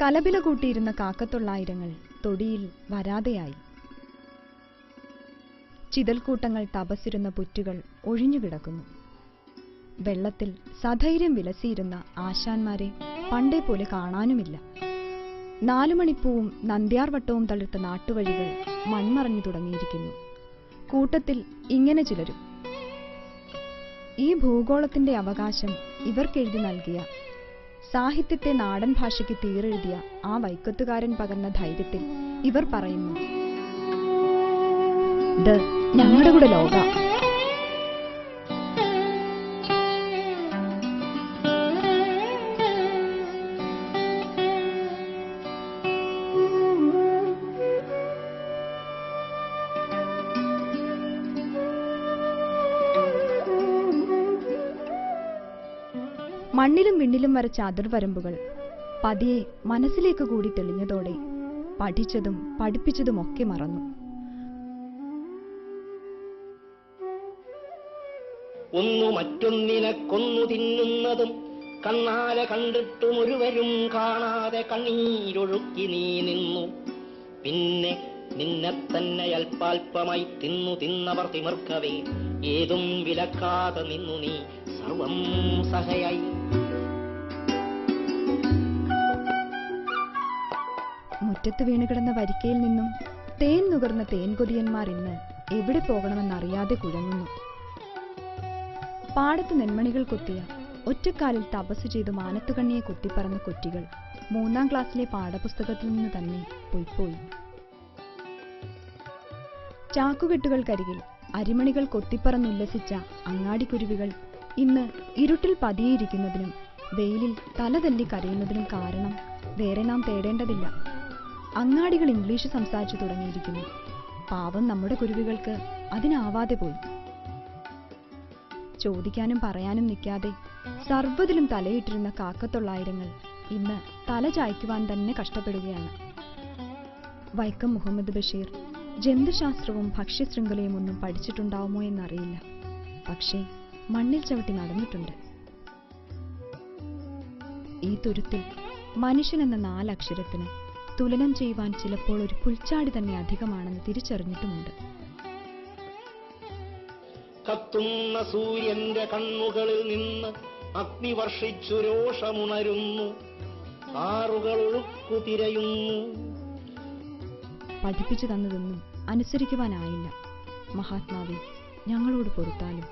കലപില കൂട്ടിയിരുന്ന കാക്കത്തൊള്ളായിരങ്ങൾ തൊടിയിൽ വരാതെയായി. ചിതൽക്കൂട്ടങ്ങൾ തപസ്സിരുന്ന പുറ്റുകൾ ഒഴിഞ്ഞുകിടക്കുന്നു. വെള്ളത്തിൽ സധൈര്യം വിലസിയിരുന്ന ആശാന്മാരെ പണ്ടേ പോലെ കാണാനുമില്ല. 4 മണിപ്പൂവും നന്ദ്യാർവട്ടവും തളിർത്ത നാട്ടുവഴികൾ മൺമറഞ്ഞു തുടങ്ങിയിരിക്കുന്നു. കൂട്ടത്തിൽ ഇങ്ങനെ ചിലരും. ഈ ഭൂഗോളത്തിന്റെ അവകാശം ഇവർക്കെഴുതി നൽകിയ, സാഹിത്യത്തെ നാടൻ ഭാഷയ്ക്ക് തീരെഴുതിയ ആ വൈക്കത്തുകാരൻ പകർന്ന ധൈര്യത്തിൽ ഇവർ പറയുന്നു, ഇത് ഞങ്ങളുടെ കൂടെ ലോക. മണ്ണിലും വിണ്ണിലും വരച്ച അതിർവരമ്പുകൾ പതിയെ മനസ്സിലേക്ക് കൂടി തെളിഞ്ഞതോടെ പഠിച്ചതും പഠിപ്പിച്ചതുമൊക്കെ മറന്നു. ഒന്നു മറ്റൊന്നിനെ കൊന്നു തിന്നുന്നതും കണ്ണാലെ കണ്ടിട്ടും ഒരുവരും കാണാതെ കണ്ണീരൊഴുക്കി നീ നിന്നു. പിന്നെ നിന്നെ തന്നെ അല്പാൽപമായി തിന്നവർ തിമിർക്കവേ ഏതും വിലക്കാതെ നിന്നു നീ സർവം സഹയായി. മുറ്റത്ത് വീണുകിടന്ന വരിക്കയിൽ നിന്നും തേൻ നുകർന്ന തേൻകൊതിയന്മാർ ഇന്ന് എവിടെ പോകണമെന്നറിയാതെ കുഴങ്ങുന്നു. പാടത്ത് നെന്മണികൾ കൊത്തിയ, ഒറ്റക്കാലിൽ തപസ് ചെയ്ത് മാനത്തുകണ്ണിയെ കൊത്തിപ്പറന്ന കുറ്റികൾ 3ാം ക്ലാസ്സിലെ പാഠപുസ്തകത്തിൽ നിന്ന് തന്നെ പൊയ്പോയി. ചാക്കുകെട്ടുകൾക്കരികിൽ അരിമണികൾ കൊത്തിപ്പറന്നുല്ലസിച്ച അങ്ങാടിക്കുരുവികൾ ഇന്ന് ഇരുട്ടിൽ പതിയിരിക്കുന്നതിനും വെയിലിൽ തലതല്ലി കരയുന്നതിനും കാരണം വേറെ നാം തേടേണ്ടതില്ല. അങ്ങാടികൾ ഇംഗ്ലീഷ് സംസാരിച്ചു തുടങ്ങിയിരിക്കുന്നു. പാവം നമ്മുടെ കുരുവികൾക്ക് അതിനാവാതെ പോയി. ചോദിക്കാനും പറയാനും നിൽക്കാതെ സർവ്വതിലും തലയിട്ടിരുന്ന കാക്കത്തൊള്ളായിരങ്ങൾ ഇന്ന് തല ചായ്ക്കുവാൻ തന്നെ കഷ്ടപ്പെടുകയാണ്. വൈക്കം മുഹമ്മദ് ബഷീർ ജന്തുശാസ്ത്രവും ഭക്ഷ്യശൃംഖലയും ഒന്നും പഠിച്ചിട്ടുണ്ടാവുമോ എന്നറിയില്ല. പക്ഷേ മണ്ണിൽ ചവിട്ടി നടന്നിട്ടുണ്ട്. ഈ തുരുത്തിൽ മനുഷ്യനെന്ന 4 അക്ഷരത്തിന് തുലനം ചെയ്യുവാൻ ചിലപ്പോൾ ഒരു പുൽച്ചാടി തന്നെ അധികമാണെന്ന് തിരിച്ചറിഞ്ഞിട്ടുമുണ്ട്. കത്തുന്ന സൂര്യന്റെ കണ്ണുകളിൽ നിന്ന് അഗ്നി വർഷിച്ചു രോഷമുണരുന്നു, ആറുകൾ ഒഴുക്കു തിരയുന്നു. പഠിപ്പിച്ചു തന്നതൊന്നും അനുസരിക്കുവാനായില്ല. മഹാത്മാവേ, ഞങ്ങളോട് പൊറുത്താലും.